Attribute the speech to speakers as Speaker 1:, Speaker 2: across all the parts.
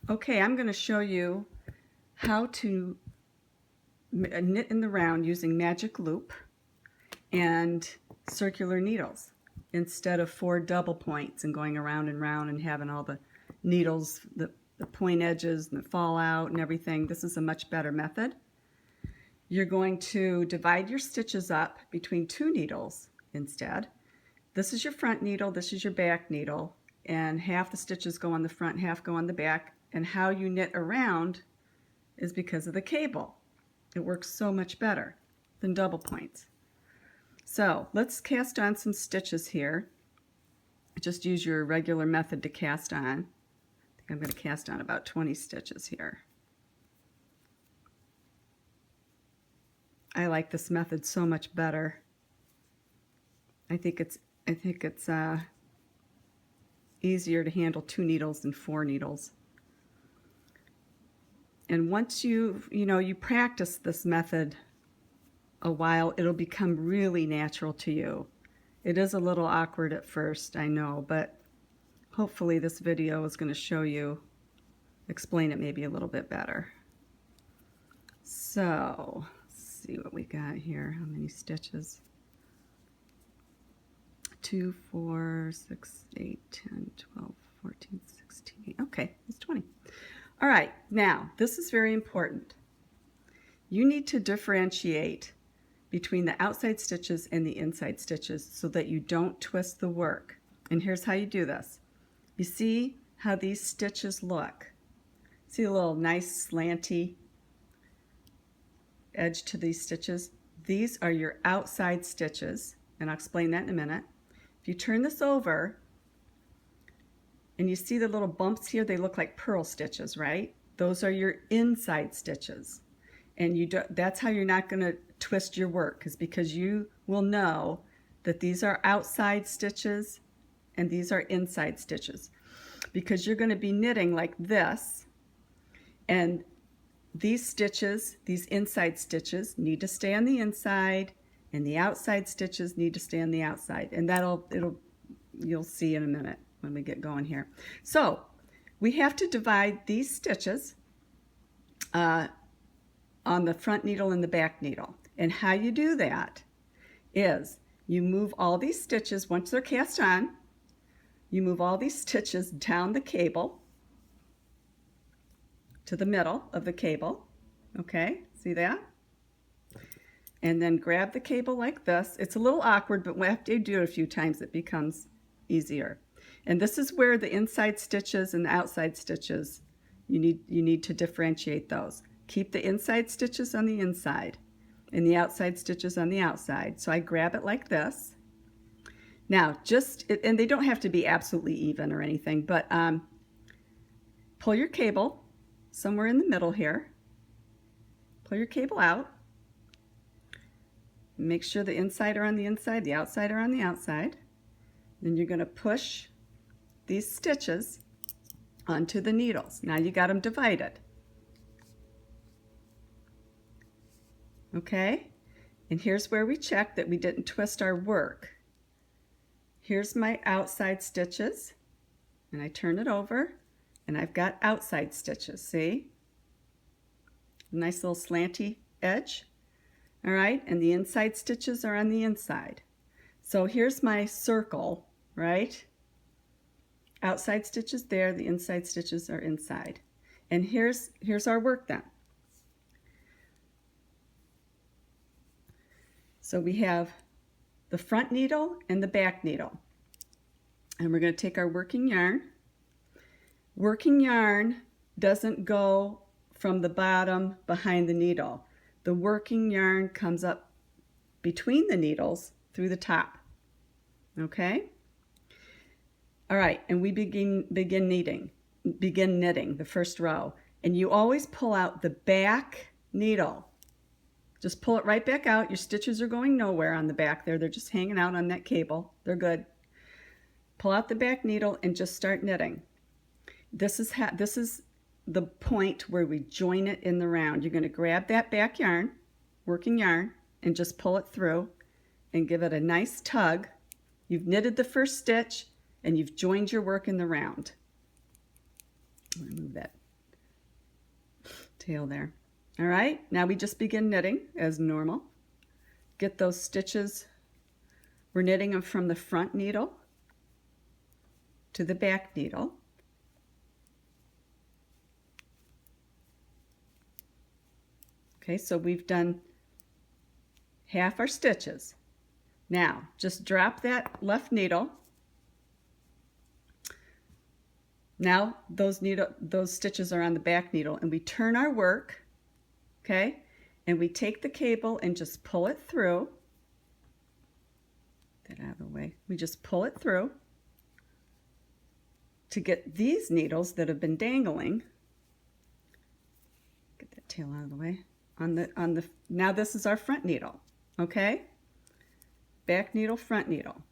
Speaker 1: Okay, I'm going to show you how to knit in the round using magic loop and circular needles instead of 4 double points and going around and round and having all the needles, the point edges and the fall out and everything. This is a much better method. You're going to divide your stitches up between 2 needles instead. This is your front needle, this is your back needle, and half the stitches go on the front, half go on the back. And how you knit around is because of the cable. It works so much better than double points. So let's cast on some stitches here. Just use your regular method to cast on. I think I'm going to cast on about 20 stitches here. I like this method so much better. I think it's easier to handle 2 needles than 4 needles. And once you practice this method a while, it'll become really natural to you. It is a little awkward at first, I know, but hopefully this video is going to show you, explain it maybe a little bit better. So, let's see what we got here. How many stitches? 2, 4, 6, 8, 10, 12, 14, 16. Okay, it's 20. All right, now this is very important. You need to differentiate between the outside stitches and the inside stitches so that you don't twist the work. And here's how you do this. You see how these stitches look? See a little nice slanty edge to these stitches? These are your outside stitches, and I'll explain that in a minute. If you turn this over, and you see the little bumps here, they look like purl stitches, right? Those are your inside stitches. And that's how you're not going to twist your work, is because you will know that these are outside stitches and these are inside stitches. Because you're going to be knitting like this, and these stitches, these inside stitches, need to stay on the inside, and the outside stitches need to stay on the outside. And you'll see in a minute when we get going here. So we have to divide these stitches on the front needle and the back needle. And how you do that is you move all these stitches, once they're cast on, you move all these stitches down the cable to the middle of the cable. Okay, see that? And then grab the cable like this. It's a little awkward, but after you do it a few times, it becomes easier. And this is where the inside stitches and the outside stitches, you need to differentiate those. Keep the inside stitches on the inside and the outside stitches on the outside. So I grab it like this. Now, and they don't have to be absolutely even or anything, but pull your cable somewhere in the middle here. Pull your cable out. Make sure the inside are on the inside, the outside are on the outside. Then you're going to push these stitches onto the needles. Now you got them divided. Okay? And here's where we check that we didn't twist our work. Here's my outside stitches, and I turn it over, and I've got outside stitches, see? Nice little slanty edge. All right, and the inside stitches are on the inside. So here's my circle, right? Outside stitches there, the inside stitches are inside. And here's our work then. So we have the front needle and the back needle. And we're going to take our working yarn. Working yarn doesn't go from the bottom behind the needle. The working yarn comes up between the needles through the top. Okay? All right, and we begin knitting the first row. And you always pull out the back needle. Just pull it right back out. Your stitches are going nowhere on the back there. They're just hanging out on that cable. They're good. Pull out the back needle and just start knitting. This is the point where we join it in the round. You're going to grab that back yarn, working yarn, and just pull it through and give it a nice tug. You've knitted the first stitch and you've joined your work in the round. I'm going to move that tail there. All right, now we just begin knitting as normal. Get those stitches. We're knitting them from the front needle to the back needle. Okay, so we've done half our stitches. Now, just drop that left needle. Now those stitches are on the back needle, and we turn our work, okay? And we take the cable and just pull it through. Get that out of the way. We just pull it through to get these needles that have been dangling. Get that tail out of the way. Now this is our front needle, okay? Back needle, front needle.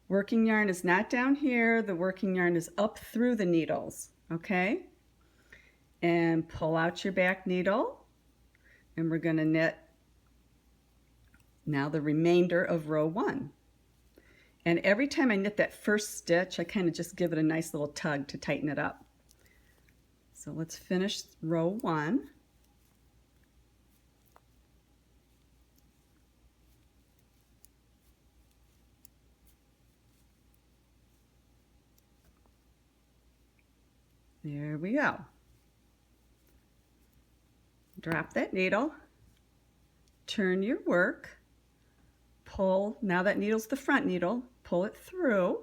Speaker 1: Working yarn is not down here. The working yarn is up through the needles, okay? And pull out your back needle, and we're going to knit now the remainder of row 1. And every time I knit that first stitch, I kind of just give it a nice little tug to tighten it up. So let's finish row 1. There we go. Drop that needle, turn your work, pull, now that needle's the front needle, pull it through.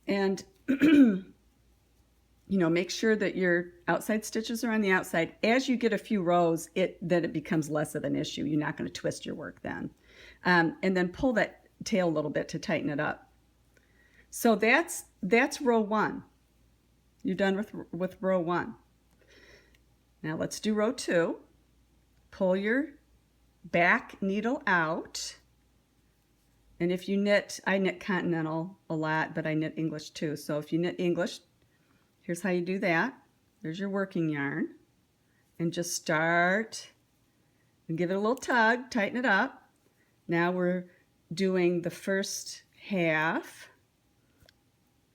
Speaker 1: And, make sure that your outside stitches are on the outside. As you get a few rows, then it becomes less of an issue. You're not going to twist your work then. And then pull that tail a little bit to tighten it up. So that's row 1. You're done with row 1. Now let's do row 2. Pull your back needle out. And if you knit, I knit Continental a lot, but I knit English too. So if you knit English, here's how you do that. There's your working yarn. And just start and give it a little tug, tighten it up. Now we're doing the first half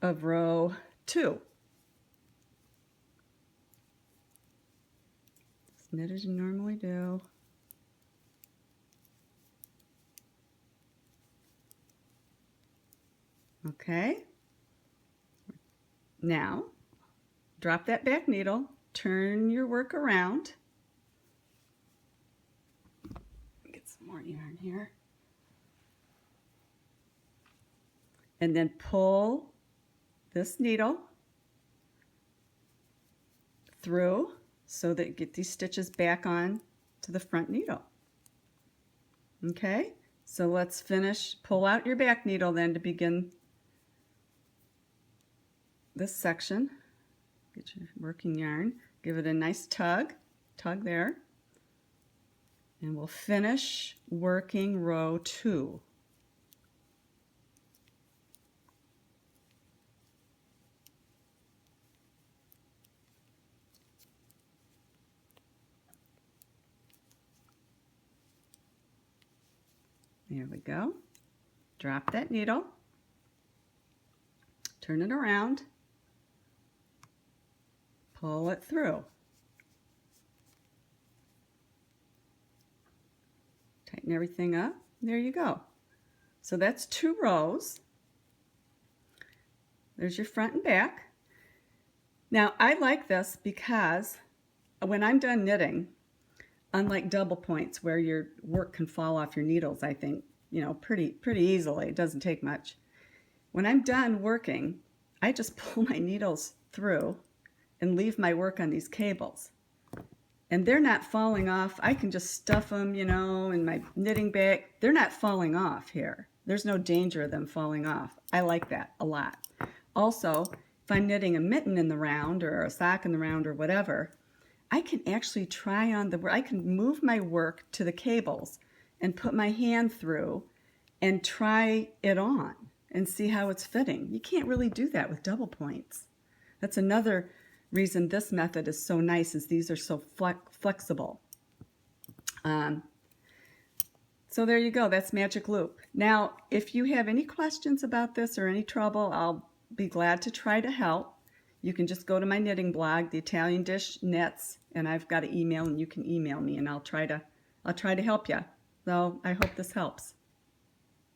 Speaker 1: of row 2. Just knit as you normally do. Okay. Now, drop that back needle, turn your work around. Get some more yarn here. And then pull this needle through so that you get these stitches back on to the front needle. Okay, so let's finish. Pull out your back needle then to begin this section. Get your working yarn, give it a nice tug there, and we'll finish working row 2. There we go. Drop that needle, turn it around, pull it through. Tighten everything up. There you go. So that's 2 rows. There's your front and back. Now I like this because when I'm done knitting, unlike double points where your work can fall off your needles, I think, pretty easily. It doesn't take much. When I'm done working, I just pull my needles through and leave my work on these cables. And they're not falling off. I can just stuff them, in my knitting bag. They're not falling off here. There's no danger of them falling off. I like that a lot. Also, if I'm knitting a mitten in the round or a sock in the round or whatever, I can actually try on I can move my work to the cables and put my hand through and try it on and see how it's fitting. You can't really do that with double points. That's another reason this method is so nice, is these are so flexible. So there you go. That's Magic Loop. Now, if you have any questions about this or any trouble, be glad to try to help. You can just go to my knitting blog, The Italian Dish Knits, and I've got an email, and you can email me, and I'll try to help you. So I hope this helps.